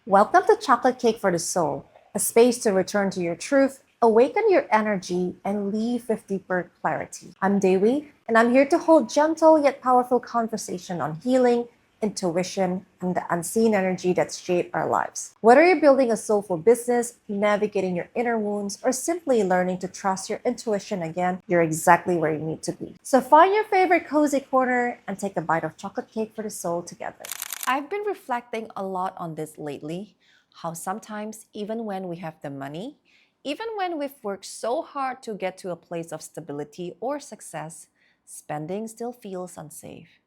Welcome to Chocolate Cake for the Soul, a space to return to your truth, awaken your energy, and leave with deeper clarity. I'm Dewi, and I'm here to hold gentle yet powerful conversation on healing, intuition, and the unseen energy that shape our lives. Whether you're building a soulful business, navigating your inner wounds, or simply learning to trust your intuition again, you're exactly where you need to be. So find your favorite cozy corner and take a bite of chocolate cake for the soul together. I've been reflecting a lot on this lately, how sometimes even when we have the money, even when we've worked so hard to get to a place of stability or success, spending still feels unsafe.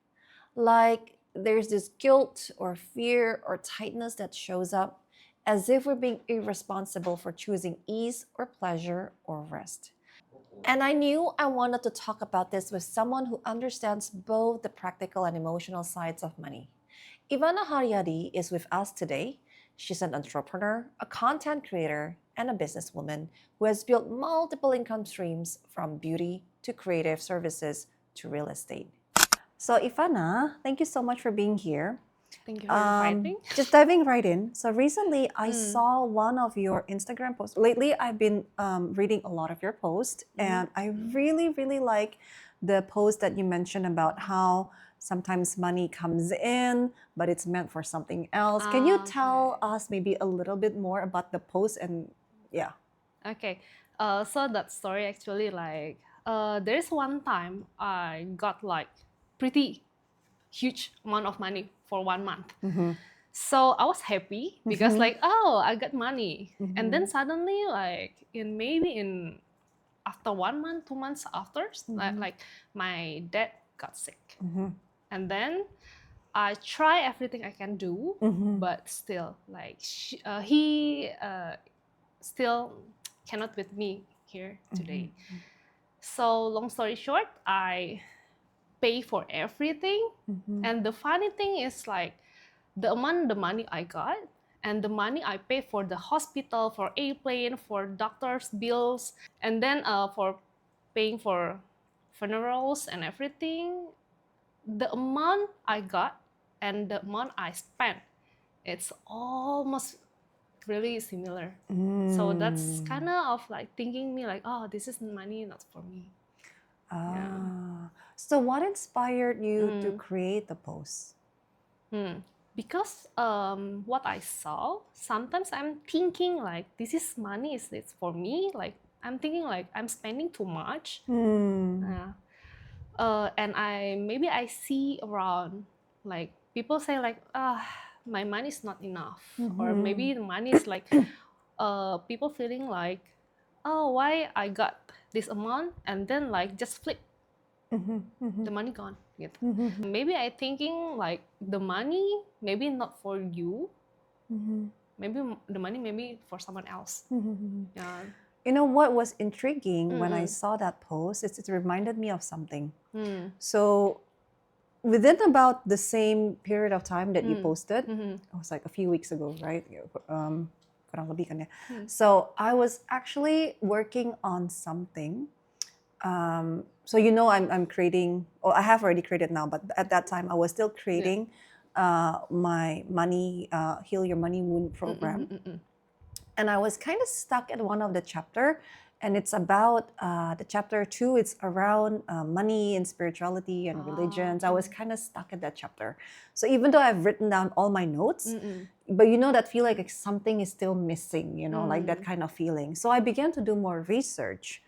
Like there's this guilt or fear or tightness that shows up as if we're being irresponsible for choosing ease or pleasure or rest. And I knew I wanted to talk about this with someone who understands both the practical and emotional sides of money. Ivana Hariadi is with us today. She's an entrepreneur, a content creator, and a businesswoman who has built multiple income streams from beauty to creative services to real estate. So, Ivana, thank you so much for being here. Thank you for inviting. Just diving right in. So recently, I saw one of your Instagram posts. Lately, I've been reading a lot of your posts, and I really like the post that you mentioned about how sometimes money comes in, but it's meant for something else. Can you tell us maybe a little bit more about the post? And yeah. Okay, so that story actually there's one time I got like pretty huge amount of money for 1 month. So I was happy because I got money. And then suddenly in after 1 month, 2 months after, like my dad got sick. And then I try everything I can do, but still he still cannot with me here today. So long story short, I pay for everything. And the funny thing is the money I got and the money I pay for the hospital, for airplane, for doctor's bills, and then for paying for funerals and everything, the amount I got and the amount I spent, it's almost really similar. So that's kind of like thinking me like, oh, this is money not for me. So what inspired you to create the post? Because what I saw, sometimes I'm thinking like this is money, is it's for me? Like I'm thinking like I'm spending too much. And I see around like people say like my money is not enough, or maybe the money is like people feeling like, oh, why I got this amount and then like just flip the money gone gitu. Maybe I thinking like the money maybe not for you, maybe the money maybe for someone else. Yeah. You know what was intriguing when I saw that post? It reminded me of something. So within about the same period of time that you posted, it was like a few weeks ago, right? Kurang lebih kan ya. So I was actually working on something. So I'm creating, or I have already created now, but at that time I was still creating my money, Heal Your Money Wound program. And I was kind of stuck at one of the chapter, and it's about the chapter 2. It's around money and spirituality and religions. I was kind of stuck at that chapter. So even though I've written down all my notes, but that feel like something is still missing, like that kind of feeling. So I began to do more research.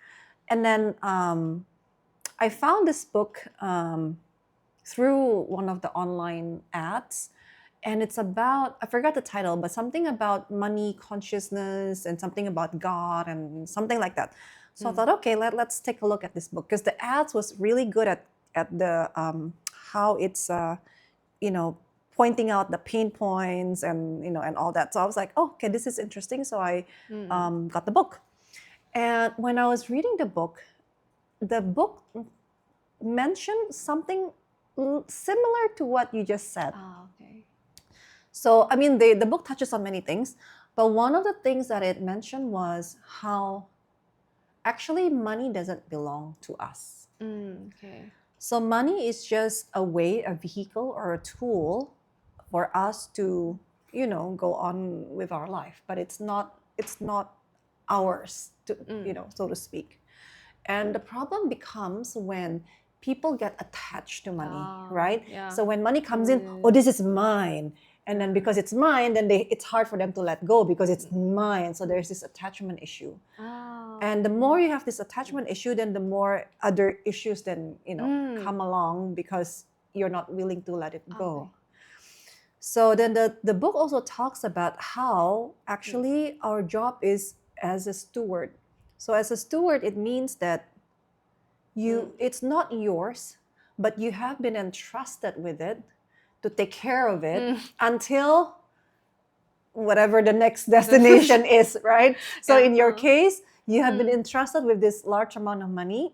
And then I found this book through one of the online ads. And it's about, I forgot the title, but something about money consciousness and something about God and something like that. So I thought, okay, let's take a look at this book, because the ads was really good at the how it's pointing out the pain points and and all that. So I was like, oh, okay, this is interesting. So I got the book. And when I was reading the book mentioned something similar to what you just said. Okay. So, I mean, the book touches on many things, but one of the things that it mentioned was how actually money doesn't belong to us. Okay. So money is just a way, a vehicle, or a tool for us to go on with our life, but it's not ours to, so to speak. And the problem becomes when people get attached to money, right? Yeah. So when money comes in, oh, this is mine. And then because it's mine, then it's hard for them to let go because it's mine. So there's this attachment issue. And the more you have this attachment issue, then the more other issues then, come along because you're not willing to let it go. So then the book also talks about how actually our job is as a steward. So as a steward, it means that it's not yours, but you have been entrusted with it to take care of it until whatever the next destination is, right? So in your case, you have been entrusted with this large amount of money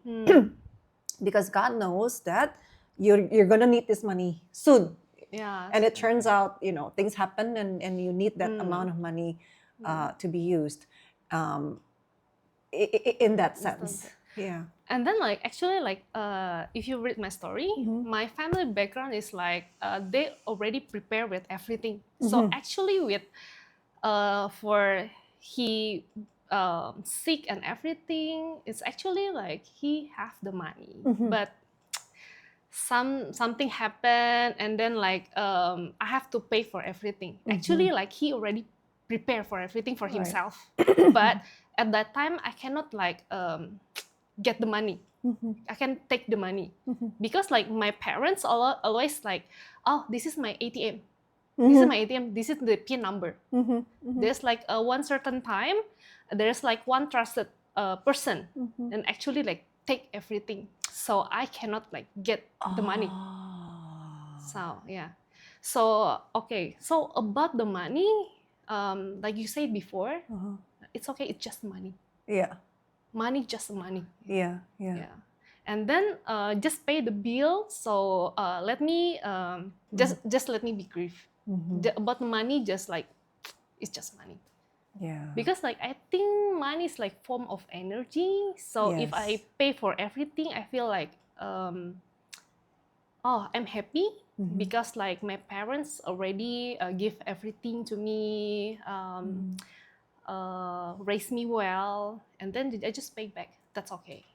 because God knows that you're gonna need this money soon. Yeah. And it turns out, things happen and you need that amount of money to be used in that sense. Yeah. And then if you read my story, my family background is they already prepare with everything. So actually with for he sick and everything, it's actually he have the money, but something happened and then I have to pay for everything. Actually he already prepared for everything for himself. But at that time I cannot get the money. I can take the money because my parents always oh, this is my ATM. This is my ATM. This is the PIN number. There's one certain time, there's one trusted person and actually take everything. So I cannot get the money. So yeah. So okay. So about the money, like you said before, it's okay. It's just money. Yeah. Money, just money. Yeah. And then just pay the bill. So let me just let me be brief. About money, just it's just money. Yeah. Because I think money is form of energy. So if I pay for everything, I feel oh, I'm happy because my parents already give everything to me, raise me well, and then I just pay back. That's okay.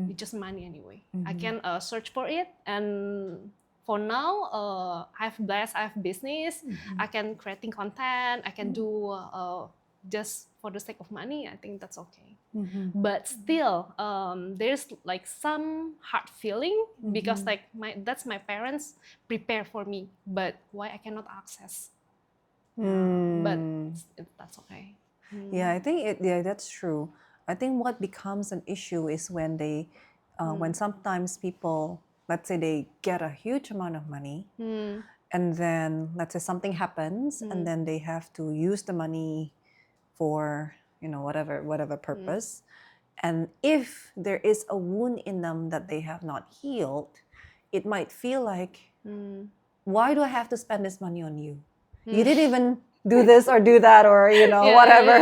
It's just money anyway. I can search for it, and for now, I've blessed. I have business. I can creating content. I can do just for the sake of money. I think that's okay. But still, there's some hard feeling because that's my parents prepare for me. But why I cannot access? But that's okay. Yeah, I think that's true. I think what becomes an issue is when when sometimes people, let's say they get a huge amount of money, and then let's say something happens, and then they have to use the money for whatever purpose, and if there is a wound in them that they have not healed, it might feel like, why do I have to spend this money on you? You didn't even do this or do that or whatever.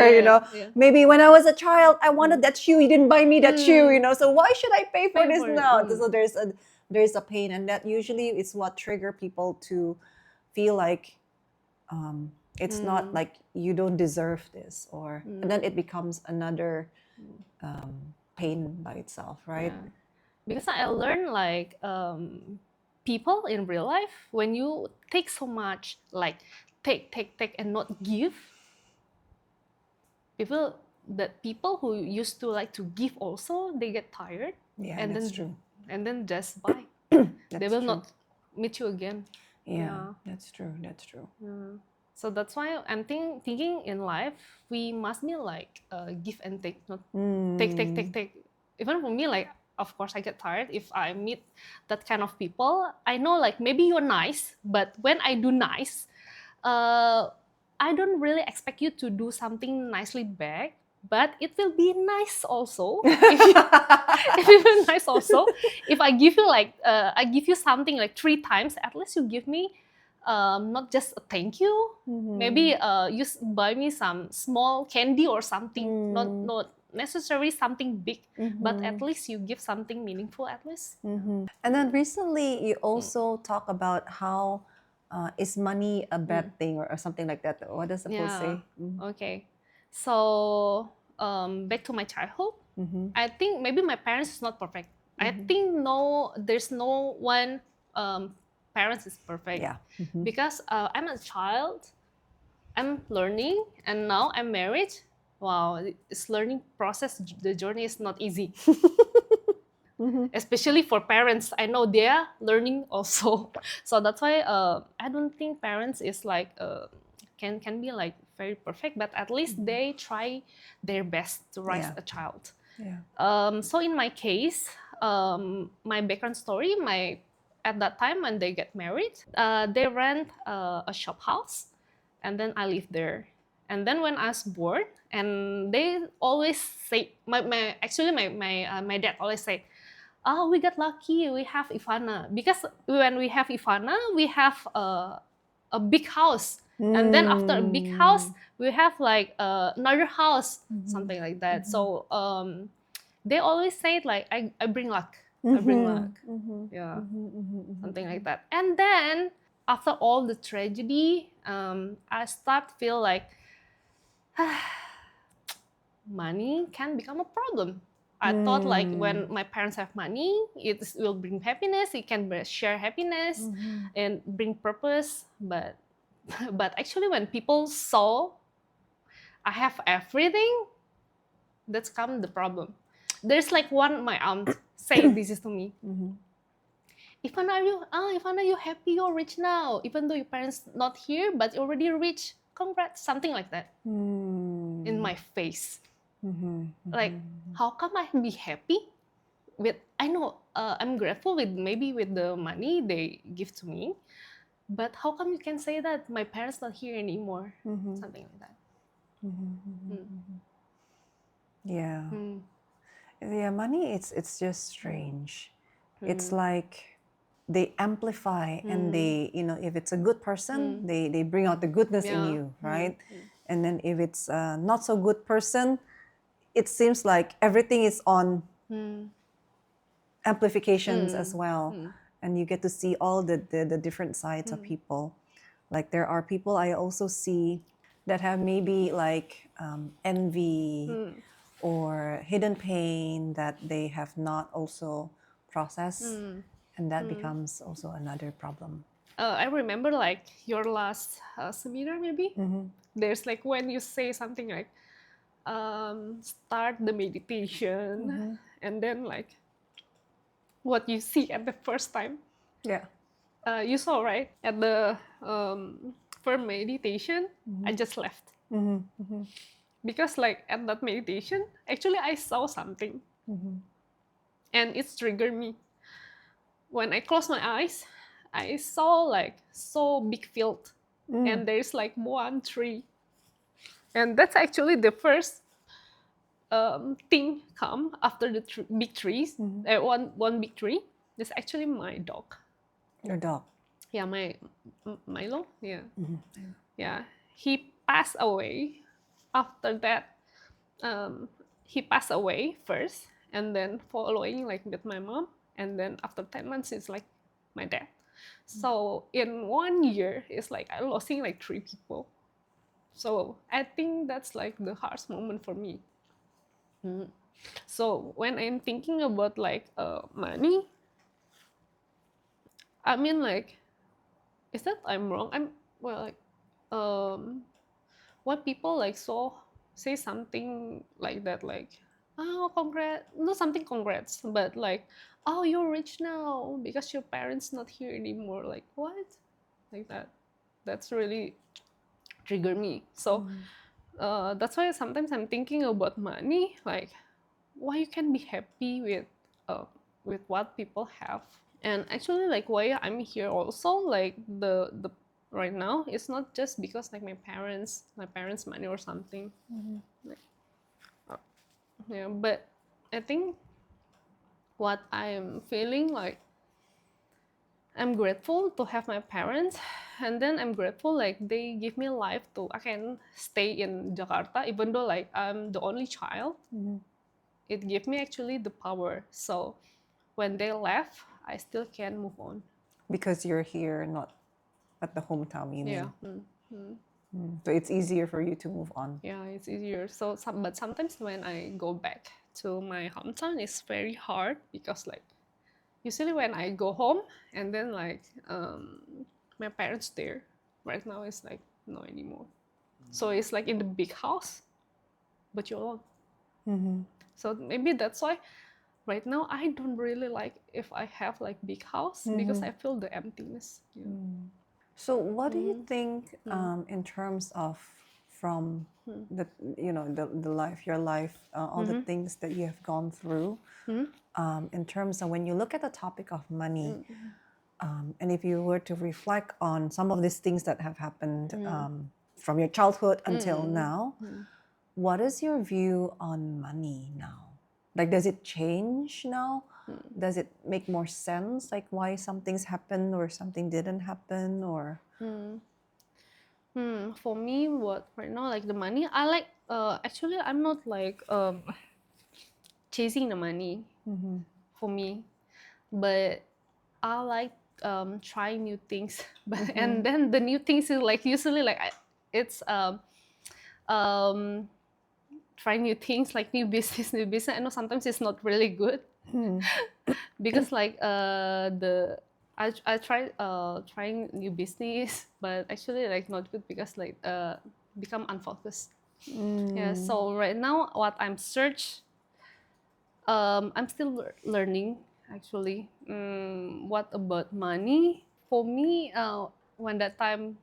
Maybe when I was a child I wanted that shoe, you didn't buy me that shoe, so why should I pay for this now? So there's a pain, and that usually is what trigger people to feel like it's not like you don't deserve this, or and then it becomes another pain by itself, right? Because I learned people in real life, when you take so much, take and not give, people who used to give also, they get tired. Yeah, and that's then true. And then just buy. They will not meet you again. Yeah, that's true. So that's why I'm thinking in life we must be give and take, not take. Even for me, of course I get tired if I meet that kind of people. I know maybe you're nice, but when I do nice, I don't really expect you to do something nicely back, but it will be nice also. If you will nice also, if I give you I give you something 3 times, at least you give me not just a thank you. Maybe you buy me some small candy or something, not necessarily something big, but at least you give something meaningful at least. And then recently you also talk about how is money a bad thing or something like that? What does the post say? Okay. So back to my childhood, I think maybe my parents is not perfect. I think there's no one parents is perfect. Yeah. Because I'm a child, I'm learning, and now I'm married. Wow, it's learning process. The journey is not easy. Especially for parents, I know they are learning also. So that's why I don't think parents is like can be like very perfect, but at least they try their best to raise Yeah. a child. Yeah. So in my case, my background story, at that time when they get married, they rent a shop house, and then I live there. And then when I was born, and they always say, my dad always say, "Oh, we got lucky. We have Ivana, because when we have Ivana, we have a big house, and then after a big house, we have like another house, something like that." So they always say it like, I bring luck. I bring luck. Yeah, something like that. And then after all the tragedy, I start feel like money can become a problem. I thought like when my parents have money, it will bring happiness. It can share happiness and bring purpose. But but actually, when people saw I have everything, that's come the problem. There's like my aunt say this is to me. Ivana, you happy, you're rich now. Even though your parents not here, but you're already rich. Congrats, something like that. In my face. Like, how come I can be happy with? I know I'm grateful with maybe with the money they give to me, but how come you can say that my parents not here anymore? Something like that. Yeah. Yeah, money, it's just strange. It's like they amplify and they, if it's a good person, they bring out the goodness in you, right? And then if it's a not so good person, it seems like everything is on amplifications as well. And you get to see all the different sides of people. Like there are people I also see that have maybe like envy or hidden pain that they have not also processed, and that becomes also another problem. I remember like your last seminar maybe. There's like when you say something like start the meditation, and then like what you see at the first time. Yeah. You saw, right? At the first meditation, I just left. Because like at that meditation, actually I saw something. And it triggered me. When I closed my eyes, I saw like so big field. And there's like one tree. And that's actually the first thing come after the big trees. One big tree. That's actually my dog. Your dog. Yeah, my Milo. Yeah, yeah. He passed away. After that, he passed away first, and then following like with my mom, and then after 10 months, it's like my dad. So in 1 year, it's like I losing like 3 people. So I think that's like the hardest moment for me. So when I'm thinking about like money, I mean like, is that I'm wrong? Like, what people like say something like that, like, oh congrats, not something congrats, but like, oh you're rich now because your parents not here anymore. Like what? Like that. That's really trigger me. So that's why sometimes I'm thinking about money, like why you can be happy with what people have. And actually like why I'm here also, like the right now, it's not just because like my parents money or something. Like, yeah, but I think what I'm feeling like, I'm grateful to have my parents, and then I'm grateful like they give me life to I can stay in Jakarta even though like I'm the only child. It gave me actually the power. So when they left, I still can move on. Because you're here, not at the hometown, you Yeah. mean? So it's easier for you to move on. Yeah, it's easier. So but sometimes when I go back to my hometown, it's very hard because like usually when I go home and then like my parents there. Right now it's like no anymore. So it's like in the big house, but you're alone. So maybe that's why right now I don't really like if I have like big house because I feel the emptiness. Yeah. So what do you think in terms of from the the life, your life, all the things that you have gone through, in terms of when you look at the topic of money, and if you were to reflect on some of these things that have happened from your childhood until now, what is your view on money now? Like, does it change now? Does it make more sense? Like, why some things happened or something didn't happen? Or For me, what right now, like the money, I like. Actually, I'm not like chasing the money for me, but I like trying new things. But and then the new things is like usually like it's trying new things like new business, new business. I know sometimes it's not really good because like I try trying new business, but actually like not good because like become unfocused. Yeah. So right now, what I'm I'm still learning actually. What about money? For me, when that time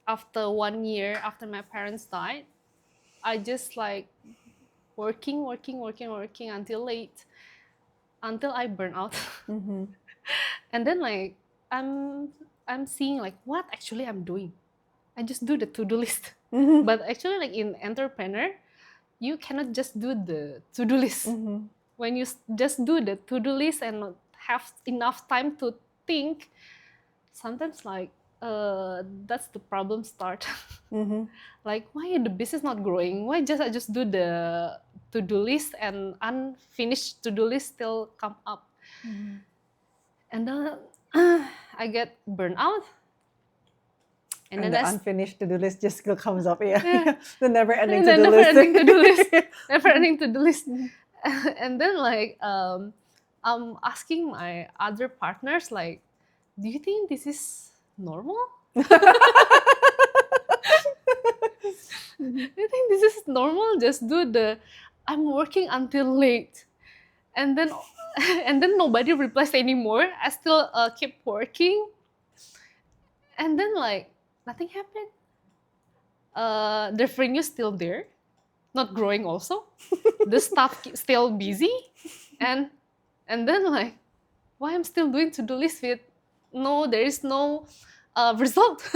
after 1 year after my parents died, I just like working until late, until I burn out. And then like I'm seeing like what actually I'm doing. I just do the to-do list. But actually like in entrepreneur, you cannot just do the to-do list. When you just do the to-do list and not have enough time to think, sometimes like that's the problem start. Like why the business not growing? Why I just do the to-do list and unfinished to-do list still come up? And then I get burned out. and then the I unfinished to-do list just still comes up. Yeah, Yeah. the never-ending And then to-do never list. ending to-do list. Never ending to-do list. And then like I'm asking my other partners like, do you think this is normal? Do you think this is normal? Just do the I'm working until late. And then and then nobody replies anymore. I still keep working. And then like nothing happened. The revenue still there, not growing also. The staff still busy, and then like why I'm still doing to-do list with there is no result.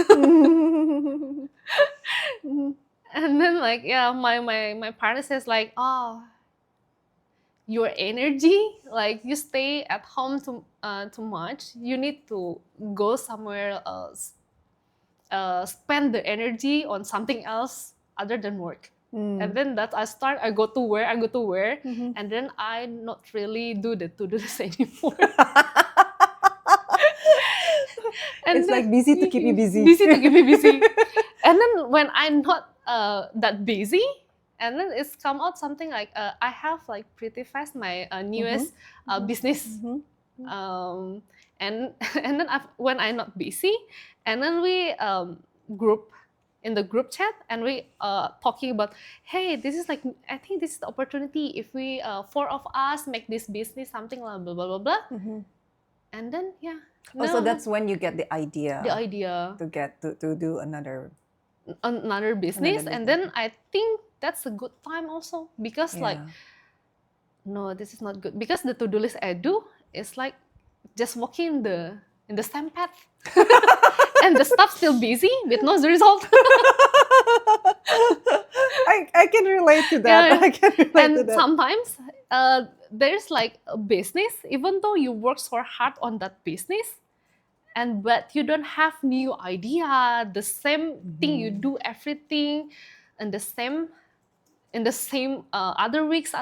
And then like yeah, my partner says like, oh, your energy, like you stay at home too much. You need to go somewhere else. Spend the energy on something else other than work. And then that I go to where, and then I not really do the to-do list anymore. And It's then, like busy to keep you busy. Busy to keep me busy. And then when I'm not that busy, and then it's come out something like I have like pretty fast my newest business. And and then when I'm not busy, and then we group in the group chat and we talking about, hey, this is like I think this is the opportunity if we four of us make this business something like blah blah blah blah. And then yeah. Oh, so that's when you get the idea. The idea to get to do another business, and then I think that's a good time also because like no, this is not good because the to-do list I do is like just walking in the same path. And the staff still busy with no result. I can relate to that. Yeah. I can relate And to that. sometimes there's like a business, even though you work so hard on that business, but you don't have new idea, the same thing you do everything, and the same other weeks,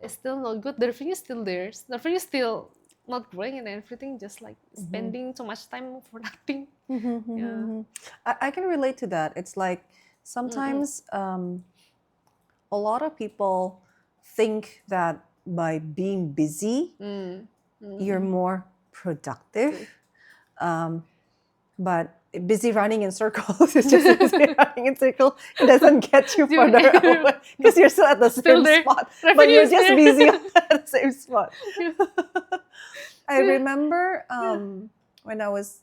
it's still not good. The revenue is still there. The revenue is still not growing and everything, just like spending so much time for nothing. I can relate to that. It's like sometimes a lot of people think that by being busy, you're more productive. But busy running in circles is just busy running in circles. It doesn't get you further away because you're still at the same spot, but you're just busy at the same spot. I remember when I was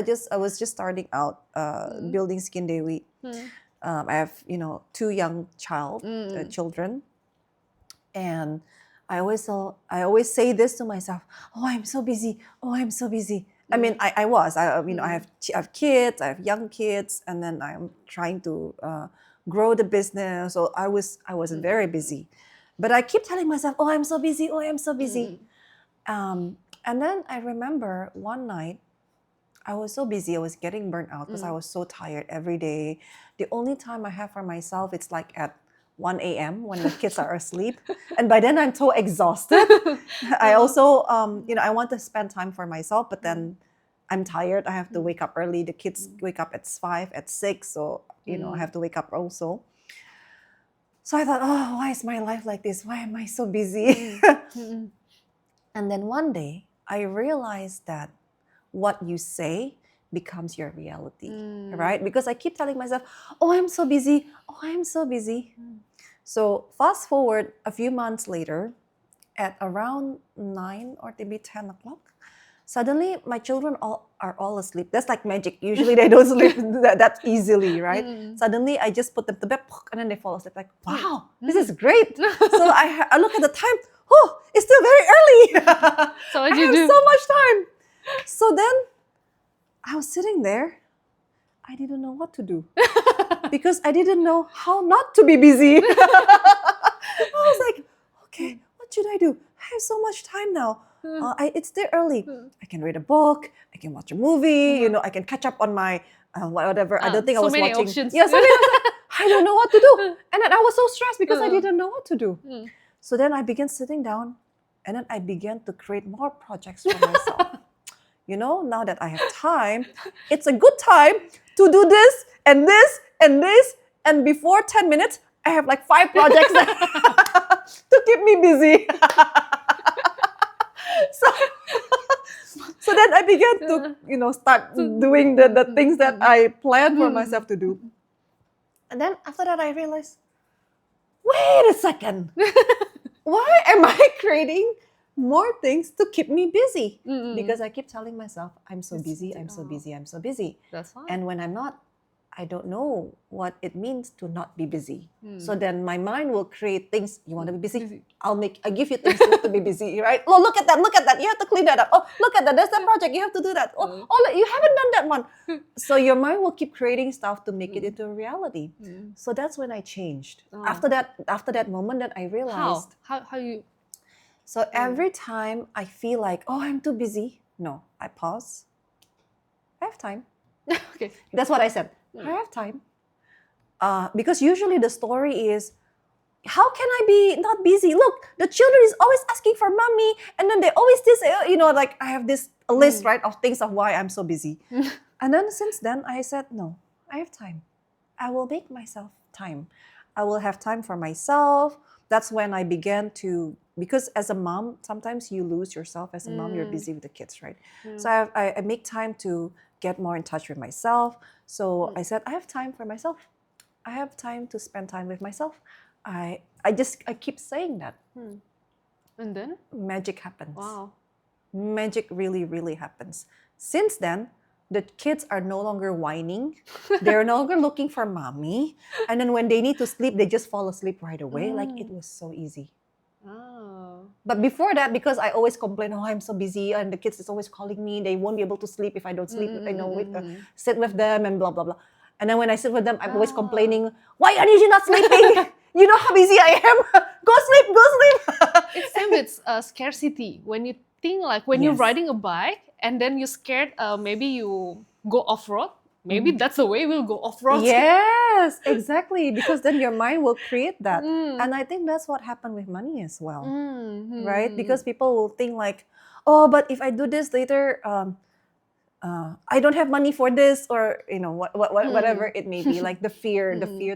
just starting out building Skin Dewi. I have 2 young children, and I always say this to myself: "Oh, I'm so busy. Oh, I'm so busy." I mean, I have kids, I have young kids, and then I'm trying to grow the business. So I was very busy, but I keep telling myself, "Oh, I'm so busy. Oh, I'm so busy." And then I remember one night, I was so busy. I was getting burnt out because I was so tired every day. The only time I have for myself, it's like at 1 a.m. when the kids are asleep. And by then I'm so exhausted. I also, I want to spend time for myself, but then I'm tired. I have to wake up early. The kids wake up at 5, at 6. So, I have to wake up also. So I thought, oh, why is my life like this? Why am I so busy? And then one day I realized that what you say becomes your reality, right? Because I keep telling myself, oh, I'm so busy. Oh, I'm so busy. So fast forward a few months later, at around 9 or maybe 10 o'clock, suddenly my children are all asleep. That's like magic. Usually they don't sleep that easily, right? Suddenly I just put them to bed and then they fall asleep. Like, wow, this is great. So I look at the time. Oh, it's still very early. So what I you have do? so much time. So then I was sitting there. I didn't know what to do because I didn't know how not to be busy. I was like, okay, what should I do? I have so much time now. It's still early. I can read a book. I can watch a movie. I can catch up on my whatever other thing I was many watching. options. Yeah, so many options. I don't know what to do. And then I was so stressed because I didn't know what to do. So then I began sitting down and then I began to create more projects for myself. Now that I have time, it's a good time to do this and this and this. And before 10 minutes, I have like 5 projects to keep me busy. So then I began to, start doing the things that I planned for myself to do. And then after that, I realized, wait a second. Why am I creating more things to keep me busy? Because I keep telling myself, I'm so busy, I'm so busy, I'm so busy. That's fine. And when I'm not, I don't know what it means to not be busy. So then my mind will create things. You want to be busy? I'll give you things to be busy, right? Oh, look at that. You have to clean that up. Oh, look at that. There's that project. You have to do that. Oh, you haven't done that one. So your mind will keep creating stuff to make it into a reality. So that's when I changed. After that moment that I realized. How you? So every time I feel like, oh, I'm too busy. No, I pause. I have time. Okay. That's what I said. I have time. Because usually the story is, how can I be not busy? Look, the children is always asking for mommy, and then they always this, like I have this list, right, of things of why I'm so busy. And then since then, I said, no, I have time. I will make myself time. I will have time for myself. That's when I began to, because as a mom, sometimes you lose yourself as a mom. You're busy with the kids, right? So I make time to get more in touch with myself. So I said, I have time for myself. I have time to spend time with myself. I keep saying that. And then? Magic happens. Wow. Magic really, really happens. Since then, the kids are no longer whining. They're no longer looking for mommy. And then when they need to sleep, they just fall asleep right away. Like it was so easy. Oh. But before that, because I always complain, oh, I'm so busy, and the kids is always calling me, they won't be able to sleep if I don't sleep, sit with them and blah, blah, blah. And then when I sit with them, I'm always complaining, why are you not sleeping? You know how busy I am? Go sleep. It's same with scarcity. When you think like, when you're riding a bike and then you're scared, maybe you go off-road. Maybe that's the way we'll go off-road. Yes, exactly. Because then your mind will create that. And I think that's what happened with money as well. Right? Because people will think like, oh, but if I do this later, I don't have money for this, or whatever it may be, like the fear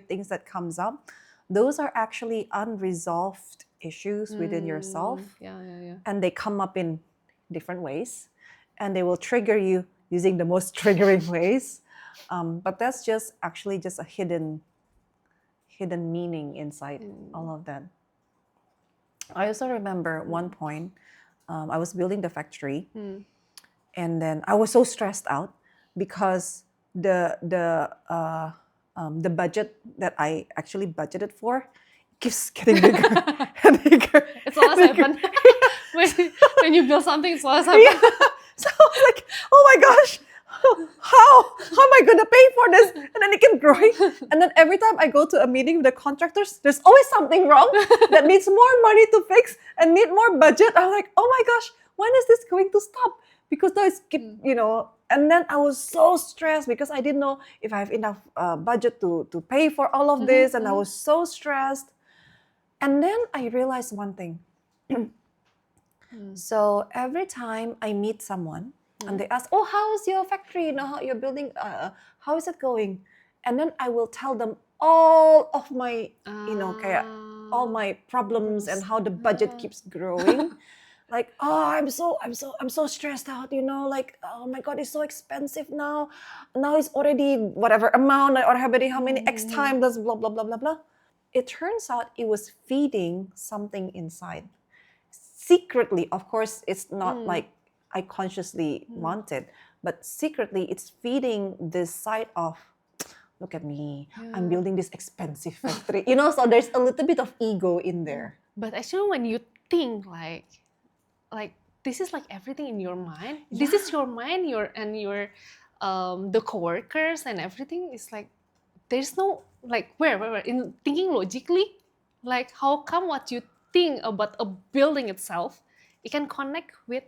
things that comes up, those are actually unresolved issues within yourself. And they come up in different ways, and they will trigger you using the most triggering ways. But that's just actually just a hidden meaning inside all of that. I also remember one point, I was building the factory, and then I was so stressed out because the budget that I actually budgeted for keeps getting bigger and bigger. It's always happen. when you build something, it's always happen. Yeah. So I was like, oh my gosh, how am I gonna pay for this? And then it kept growing. And then every time I go to a meeting with the contractors, there's always something wrong that needs more money to fix and need more budget. I'm like, oh my gosh, when is this going to stop? Because now it's and then I was so stressed because I didn't know if I have enough budget to pay for all of this, and I was so stressed. And then I realized one thing. So every time I meet someone and they ask, oh, how's your factory? How you're building? How is it going? And then I will tell them all of my, all my problems and how the budget keeps growing. Like, oh, I'm so stressed out, like, oh my God, it's so expensive now. Now it's already whatever amount, or how many X times, does blah, blah, blah, blah, blah. It turns out it was feeding something inside. Secretly, of course, it's not like I consciously want it, but secretly it's feeding this side of, look at me, I'm building this expensive factory. So there's a little bit of ego in there. But actually, when you think like this is like everything in your mind. This is your mind, the coworkers and everything is like, there's no like where in thinking logically, like how come what you think about a building itself, it can connect with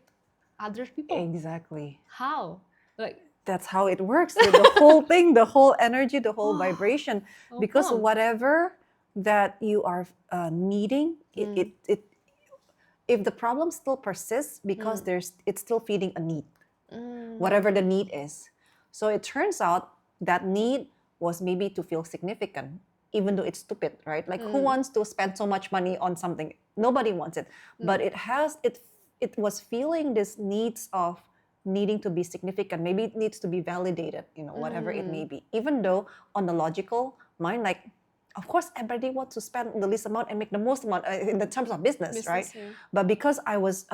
other people? Exactly. How? Like that's how it works. The whole thing, the whole energy, the whole vibration. Because whatever that you are needing, it if the problem still persists, because it's still feeding a need, whatever the need is. So it turns out that need was maybe to feel significant, even though it's stupid, right? Like who wants to spend so much money on something? Nobody wants it. But it was feeling this needs of needing to be significant. Maybe it needs to be validated, whatever it may be. Even though on the logical mind, like, of course, everybody wants to spend the least amount and make the most amount in the terms of business, right? Yeah. But because I was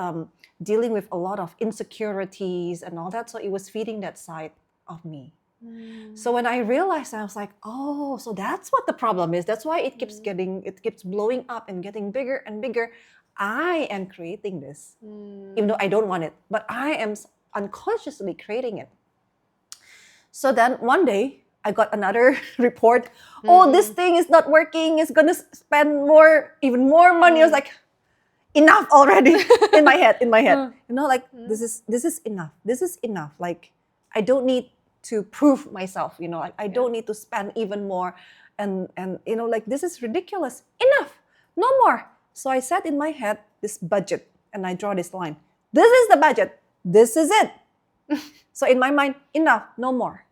dealing with a lot of insecurities and all that, so it was feeding that side of me. So when I realized, I was like, oh, so that's what the problem is. That's why it keeps blowing up and getting bigger and bigger. I am creating this, even though I don't want it, but I am unconsciously creating it. So then one day, I got another report. Oh, this thing is not working. It's gonna spend even more money. I was like, enough already. in my head. Like this is enough. This is enough. Like I don't need to prove myself. Like I don't need to spend even more. And like this is ridiculous. Enough. No more. So I set in my head this budget, and I draw this line. This is the budget. This is it. So in my mind, enough. No more.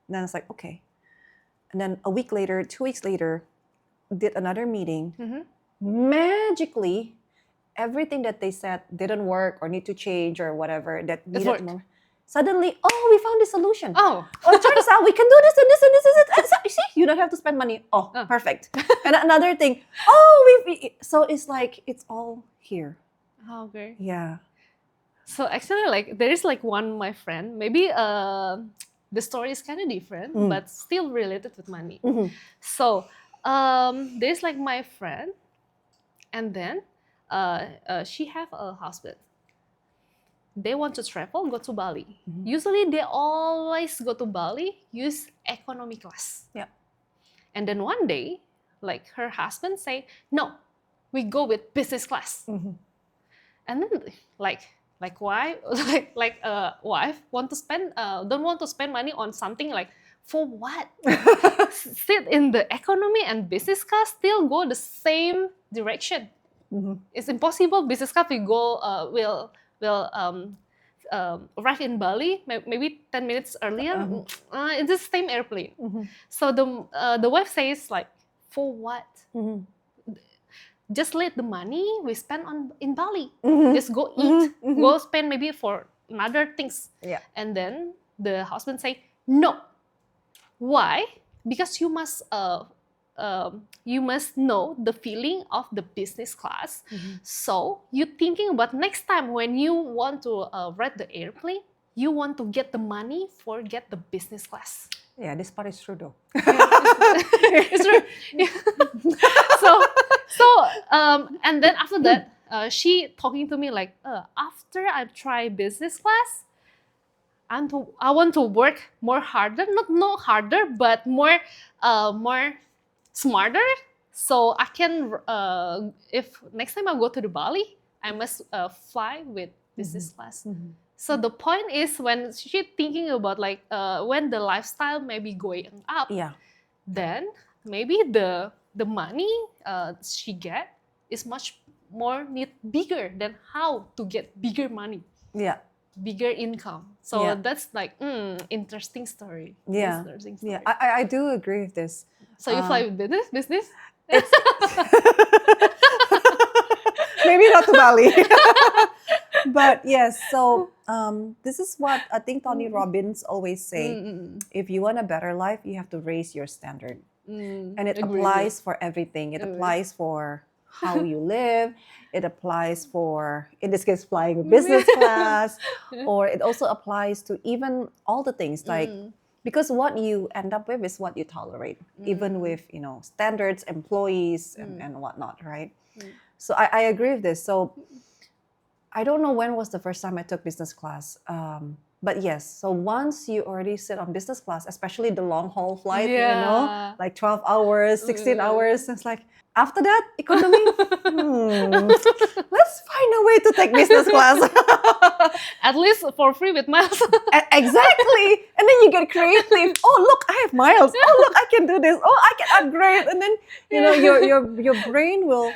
And then it's like, okay. And then a week later, 2 weeks later, did another meeting. Magically, everything that they said didn't work or need to change or whatever that needed more. Suddenly, we found the solution. It turns out we can do this and this and this and this. And so, you see, you don't have to spend money. Perfect. And another thing, so it's like, it's all here. Okay. Yeah. So actually, like, there is like my friend, maybe the story is kind of different, but still related with money. So there's like my friend, and then she have a husband. They want to travel, go to Bali. Usually they always go to Bali, use economy class. Yeah. And then one day, like her husband say, no, we go with business class. And then like why wife want to spend don't want to spend money on something like, for what? Sit in the economy and business class still go the same direction. It's impossible. Business class will will arrive in Bali maybe 10 minutes earlier in the same airplane. So the wife says like, for what? Just let the money we spend in Bali. Just go eat, go spend maybe for other things. Yeah. And then the husband say, no. Why? Because you must know the feeling of the business class. So you thinking about next time when you want to ride the airplane, you want to get the money for get the business class. Yeah, this part is true though. It's true. And then after that, she talking to me like, after I try business class, I want to work more harder, not harder, but more smarter. So I can, if next time I go to the Bali, I must fly with business class. So the point is when she thinking about like when the lifestyle may be going up, then maybe the money she get is much more bigger than how to get bigger money. Yeah. Bigger income. So that's like interesting story. Yeah. Interesting story. Yeah. I do agree with this. So you fly with business? Maybe not to Bali. But yes, so this is what I think Tony Robbins always say. If you want a better life, you have to raise your standard. And it applies for everything. It applies for how you live. It applies for, in this case, flying business class. Or it also applies to even all the things like, because what you end up with is what you tolerate, even with, standards, employees, and whatnot, right? So I agree with this. So I don't know when was the first time I took business class. But yes, so once you already sit on business class, especially the long haul flight, like 12 hours, 16 hours, it's like, after that, economy, let's find a way to take business class. At least for free with miles. Exactly. And then you get creative. Oh, look, I have miles. Oh, look, I can do this. Oh, I can upgrade. And then, your brain will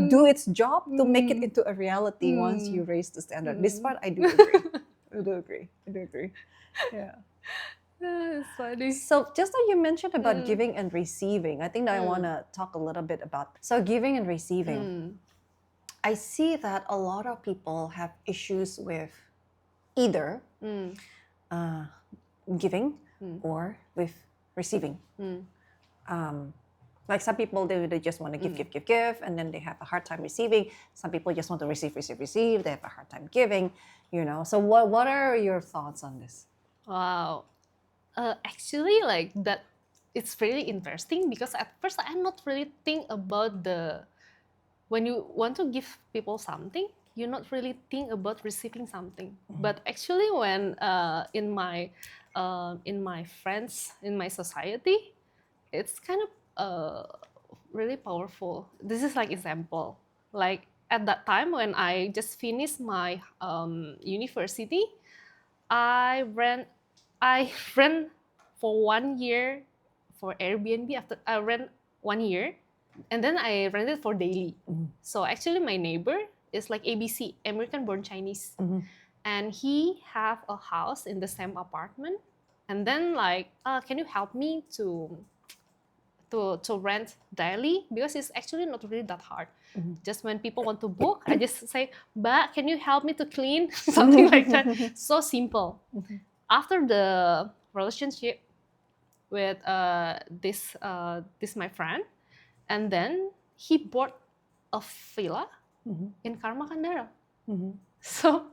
do its job to make it into a reality once you raise the standard. This part, I do agree. I do agree. Yeah. It's funny. So just like you mentioned about giving and receiving, I think that I want to talk a little bit about. So giving and receiving. I see that a lot of people have issues with either giving or with receiving. Like some people, they just want to give, and then they have a hard time receiving. Some people just want to receive. They have a hard time giving, So what are your thoughts on this? Wow. Actually, like that, it's really interesting because at first I not really think about when you want to give people something, you not really think about receiving something. But actually, when in my friends, in my society, it's kind of really powerful. This is like example. Like at that time when I just finished my university, I ran for 1 year for Airbnb. After I ran 1 year, and then I rented for daily. So actually, my neighbor is like ABC, American born Chinese, and he have a house in the same apartment. And then like, can you help me to rent daily, because it's actually not really that hard. Just when people want to book, I just say, "But can you help me to clean?" Something like that. So simple. After the relationship with this my friend, and then he bought a villa in Karma Kandara. So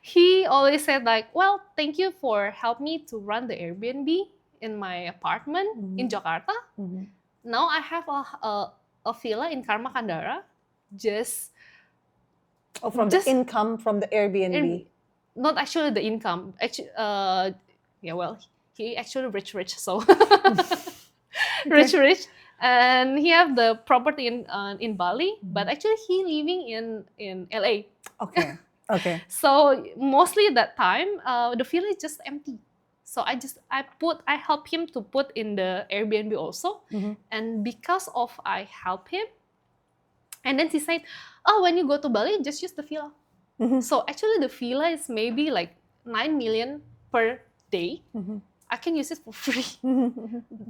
he always said like, "Well, thank you for helping me to run the Airbnb in my apartment in Jakarta. Now I have a villa in Karma Kandara, just from the income from the Airbnb." Not actually the income. Actually, he actually rich, so rich, and he have the property in Bali, but actually he living in LA. Okay. So mostly that time, the villa is just empty. So I help him to put in the Airbnb also, and because of I help him, and then he said, "Oh, when you go to Bali, just use the villa." So actually the villa is maybe like 9 million per day. I can use it for free.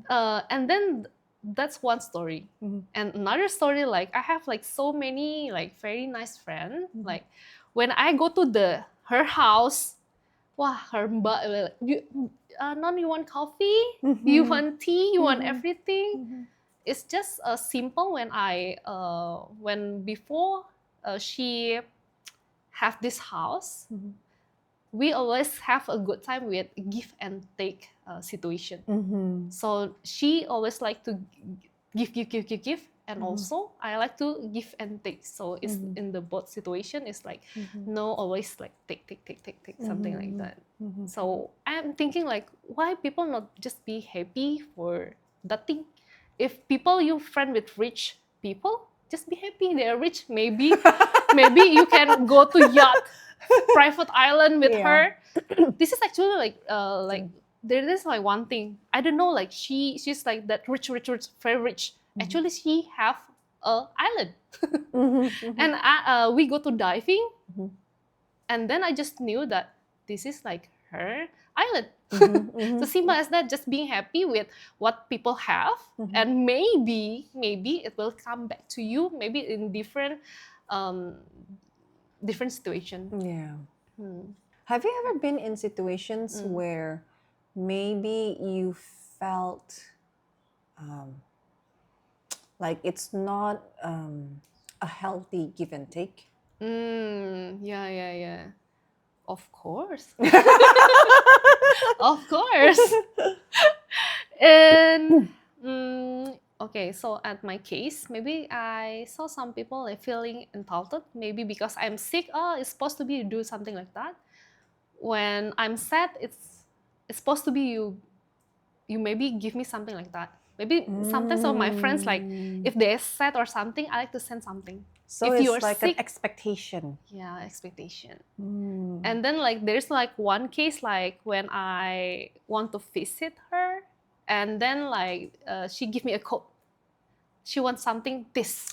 And then that's one story. And another story, like I have like so many like very nice friends. Like when I go to her house, wah, her mbak, non, you want coffee? You want tea? You want everything? It's just simple when before she have this house, we always have a good time with give and take situation. So she always like to give, and also I like to give and take. So it's in the both situation. It's like no, always like take, something like that. So I'm thinking like, why people not just be happy for that thing? If people you friend with rich people, just be happy they're rich. Maybe you can go to yacht, private island with her. This is actually like there is like one thing I don't know, like she's like that rich, very rich. Actually she have a island. And we go to diving, and then I just knew that this is like her island. So simple as that, just being happy with what people have, and maybe it will come back to you, maybe in different situation. Yeah. Have you ever been in situations where maybe you felt like it's not a healthy give and take? Yeah. Of course. Of course. And okay, so at my case, maybe I saw some people like feeling entitled, maybe because I'm sick. Oh, it's supposed to be do something like that. When I'm sad, it's supposed to be you maybe give me something like that. Maybe sometimes some of my friends, like if they're sad or something, I like to send something. So if it's you're like sick, an expectation. yeah, expectation. And then like there's like one case, like when I want to visit her, and then like she give me a coat. She wants something this,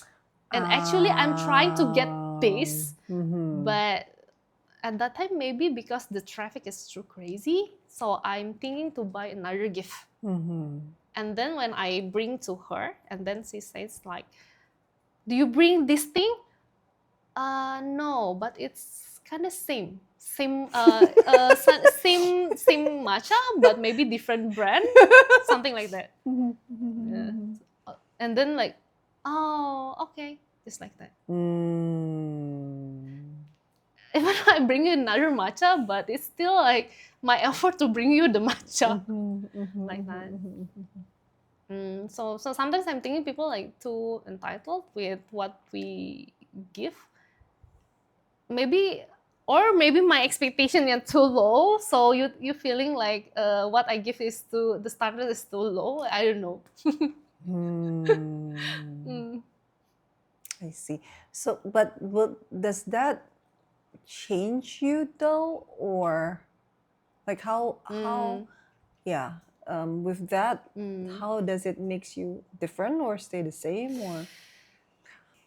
and actually I'm trying to get this, but at that time maybe because the traffic is too crazy, so I'm thinking to buy another gift. And then when I bring to her, and then she says like, do you bring this thing? No, but it's kind of same matcha, but maybe different brand, something like that. Yeah. And then like, oh, okay, just like that. Even though I bring you another matcha, but it's still like my effort to bring you the matcha, like that. So sometimes I'm thinking people like too entitled with what we give. Maybe my expectation is too low, so you feeling like what I give is the standard is too low. I don't know. I see. So, but does that change you though, or like how yeah, with that, how does it makes you different or stay the same, or?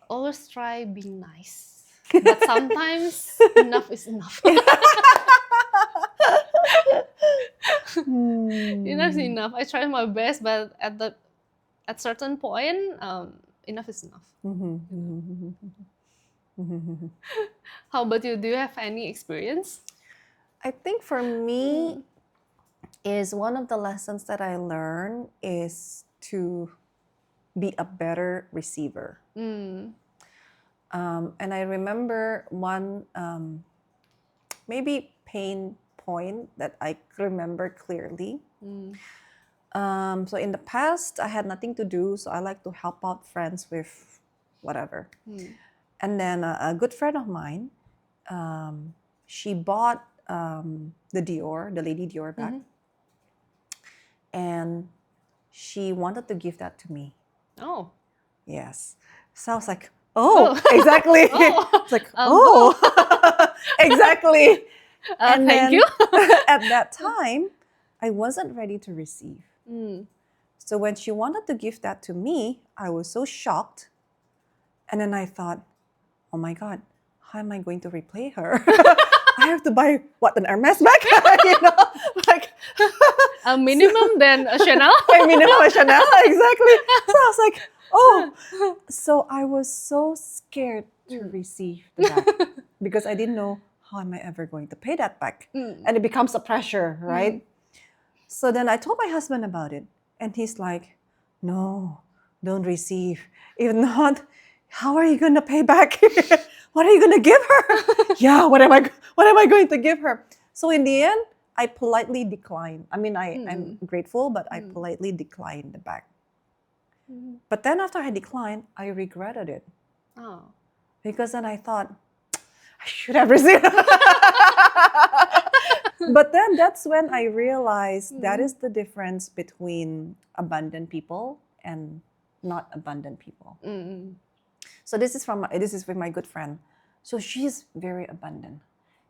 Always try being nice, but sometimes enough is enough. Enough is enough. I try my best, but at certain point, enough is enough. How about you? Do you have any experience? I think for me, is one of the lessons that I learned is to be a better receiver. And I remember one maybe pain point that I remember clearly. So in the past, I had nothing to do, so I like to help out friends with whatever. And then a good friend of mine, she bought the Lady Dior bag. And she wanted to give that to me. Oh. Yes. So I was like, oh. Exactly. It's like, exactly. And thank you. At that time, I wasn't ready to receive. So when she wanted to give that to me, I was so shocked. And then I thought, oh my God, how am I going to repay her? I have to buy what, an Hermes bag? You know, like A minimum then a Chanel. a minimum a Chanel, exactly. So I was like, oh, so I was so scared to receive the bag because I didn't know how am I ever going to pay that back, and it becomes a pressure, right? So then I told my husband about it, and he's like, no, don't receive. If not, how are you going to pay back? What are you going to give her? Yeah, what am I going to give her? So in the end, I politely declined. I mean, I'm grateful, but I politely declined the bag. But then after I declined, I regretted it. Oh. Because then I thought, I should have received. But then that's when I realized that is the difference between abundant people and not abundant people. So this is with my good friend. So she's very abundant.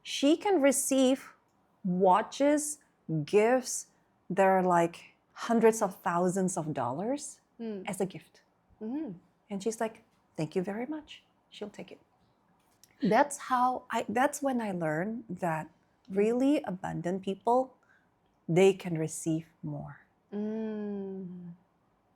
She can receive watches, gifts that are like hundreds of thousands of dollars as a gift. And she's like, thank you very much. She'll take it. That's when I learned that really abundant people, they can receive more.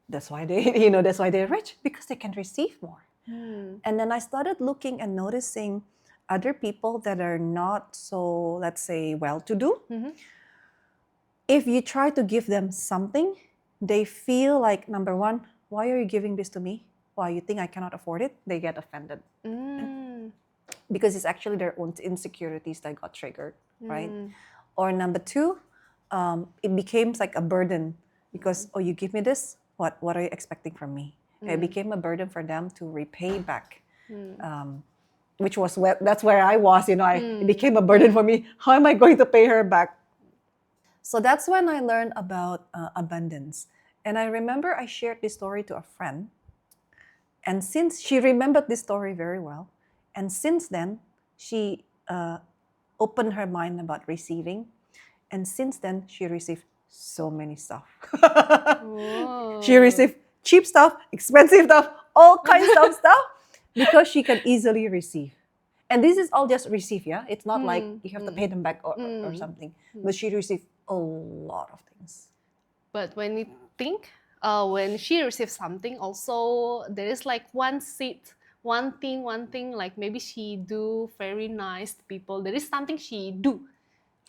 That's why they're rich, because they can receive more. And then I started looking and noticing other people that are not so, let's say, well-to-do. If you try to give them something, they feel like, number one, why are you giving this to me? Why, you think I cannot afford it? They get offended. Because it's actually their own insecurities that got triggered, right? Or number two, it became like a burden because, oh, you give me this? What are you expecting from me? It became a burden for them to repay back, which was that's where I was, it became a burden for me. How am I going to pay her back? So that's when I learned about abundance. And I remember I shared this story to a friend. And since she remembered this story very well, and since then, she opened her mind about receiving. And since then, she received so many stuff. She received cheap stuff, expensive stuff, all kinds of stuff, because she can easily receive. And this is all just receive, yeah? It's not like you have to pay them back or something. But she received a lot of things. But when you think, when she receives something, also there is like one thing, like maybe she do very nice to people. There is something she do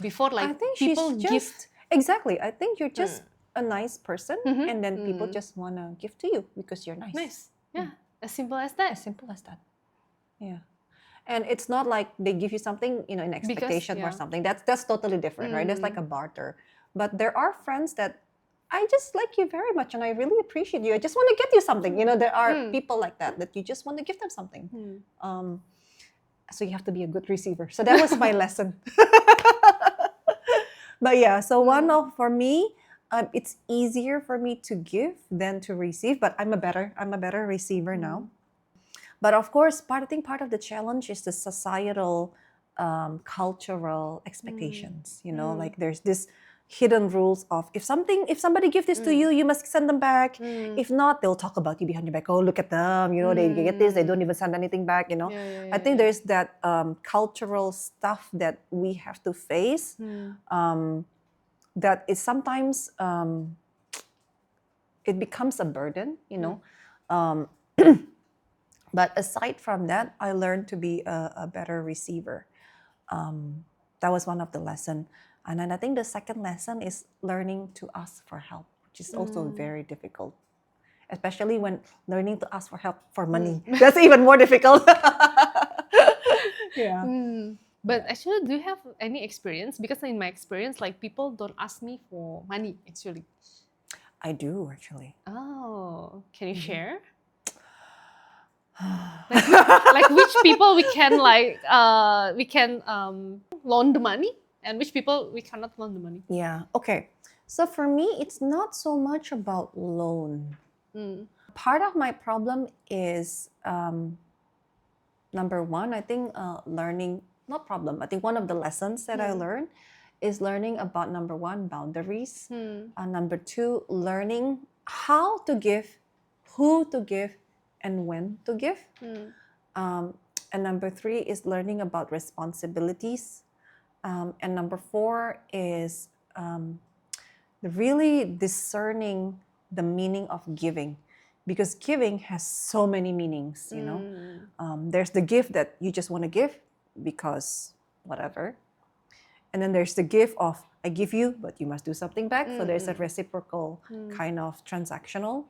before, like I think people she's give. just, exactly. I think you're just a nice person, and then people just want to give to you because you're nice. Nice. Yeah. As simple as that. As simple as that. Yeah. And it's not like they give you something, in expectation for something. That's totally different, right? That's like a barter. But there are friends that I just like you very much and I really appreciate you. I just want to get you something. There are people like that you just want to give them something. So you have to be a good receiver. So that was my lesson. But yeah, so for me, it's easier for me to give than to receive. But I'm a better receiver now. But of course, I think part of the challenge is the societal, cultural expectations. Like there's this hidden rules of if somebody gives this to you, you must send them back. If not, they'll talk about you behind your back. Oh, look at them, they get this, they don't even send anything back. I think there's that cultural stuff that we have to face. That is sometimes it becomes a burden. But aside from that, I learned to be a better receiver. That was one of the lessons. And then I think the second lesson is learning to ask for help, which is also very difficult, especially when learning to ask for help for money. That's even more difficult. Yeah. But actually, do you have any experience? Because in my experience, like people don't ask me for money, actually. I do, actually. Oh, can you share? like which people we can loan the money, and which people we cannot loan the money. Yeah. Okay. So for me, it's not so much about loan. Part of my problem is number one, I think learning, not problem, I think one of the lessons that I learned is learning about, number one, boundaries. Number two, learning how to give, who to give, and when to give. And number 3 is learning about responsibilities. And number 4 is really discerning the meaning of giving, because giving has so many meanings, you know. There's the gift that you just want to give because whatever. And then there's the gift of I give you, but you must do something back. So there's a reciprocal kind of transactional.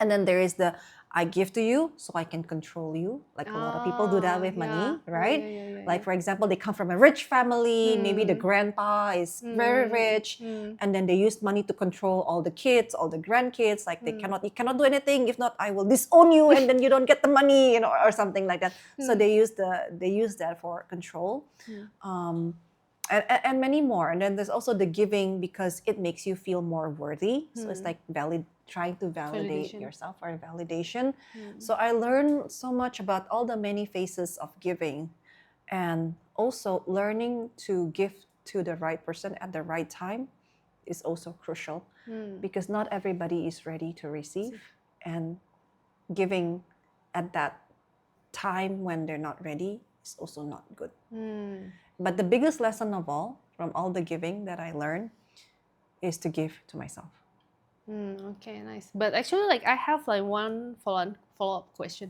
And then there is the I give to you so I can control you. Like a lot of people do that with money, right? Like, for example, they come from a rich family. Maybe the grandpa is very rich. And then they use money to control all the kids, all the grandkids. Like you cannot do anything. If not, I will disown you and then you don't get the money, you know, or something like that. So they use that for control. And many more. And then there's also the giving because it makes you feel more worthy. So it's like trying to validate yourself or validation. So I learned so much about all the many phases of giving, and also learning to give to the right person at the right time is also crucial, because not everybody is ready to receive, and giving at that time when they're not ready is also not good. But the biggest lesson of all, from all the giving that I learned, is to give to myself. Okay, nice. But actually, like, I have like one follow-up question.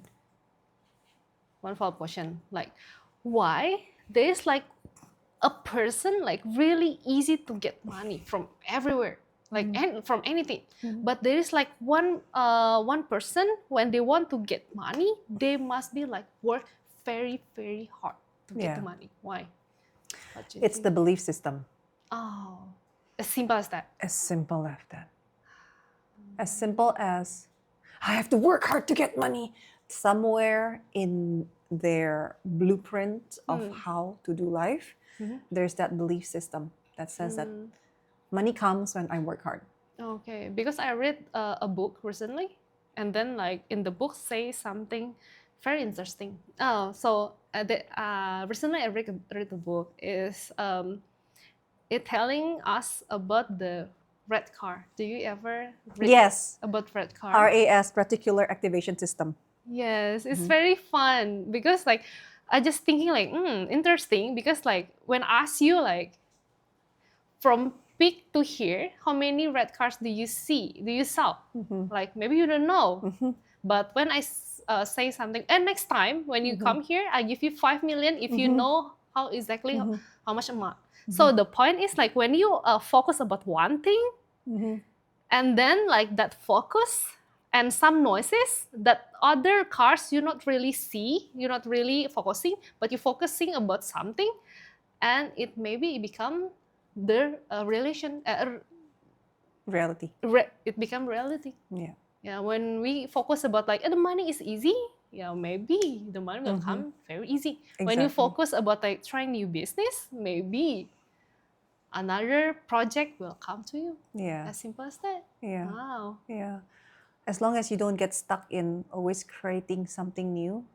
Like, why there's like a person like really easy to get money from everywhere, like from anything. But there is like one person, when they want to get money, they must be like work very, very hard to get the money. Why? It's the belief system. Oh, as simple as that. As simple as that. As simple as, I have to work hard to get money. Somewhere in their blueprint of how to do life, there's that belief system that says that money comes when I work hard. Okay, because I read a book recently, and then like in the book say something very interesting. Recently I read a book. Is it telling us about the red car? Do you ever read about red car? RAS, Reticular Activation System. Yes, it's very fun because like I just thinking like interesting, because like when I ask you like from peak to here, how many red cars do you saw? Like maybe you don't know, but when I say something, and next time when you come here, I give you 5 million if you know how exactly how much amount. So the point is like when you focus about one thing, and then like that focus and some noises that other cars you not really see, you're not really focusing, but you're focusing about something, and it maybe become the reality. It become reality. Yeah. When we focus about like the money is easy, maybe the money will come very easy. When you focus about like trying new business, maybe another project will come to you. As simple as that. Wow. As long as you don't get stuck in always creating something new.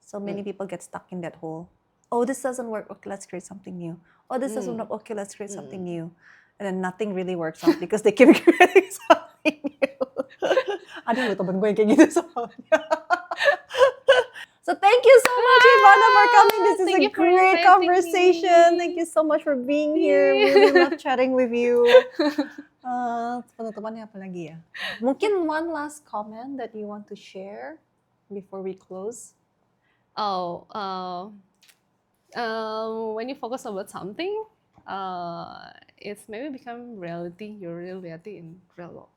So many people get stuck in that hole. Oh, this doesn't work. Okay, let's create something new. Oh, this doesn't work. Okay, let's create something new. And then nothing really works out because they keep creating something new. Ada loh temen gue yang kayak gitu soalnya. So thank you so much, Ivana, for coming. This is a great conversation. Thank you so much for being here. We really love chatting with you. Penutupannya apa lagi ya? Mungkin one last comment that you want to share before we close. When you focus about something, it's maybe become reality, your real reality in real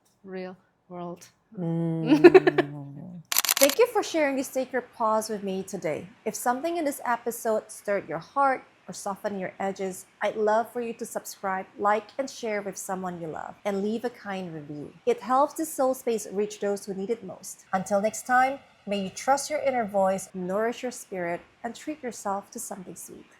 world. Thank you for sharing this sacred pause with me today. If something in this episode stirred your heart or softened your edges, I'd love for you to subscribe, like, and share with someone you love, and leave a kind review. It helps this soul space reach those who need it most. Until next time, may you trust your inner voice, nourish your spirit, and treat yourself to something sweet.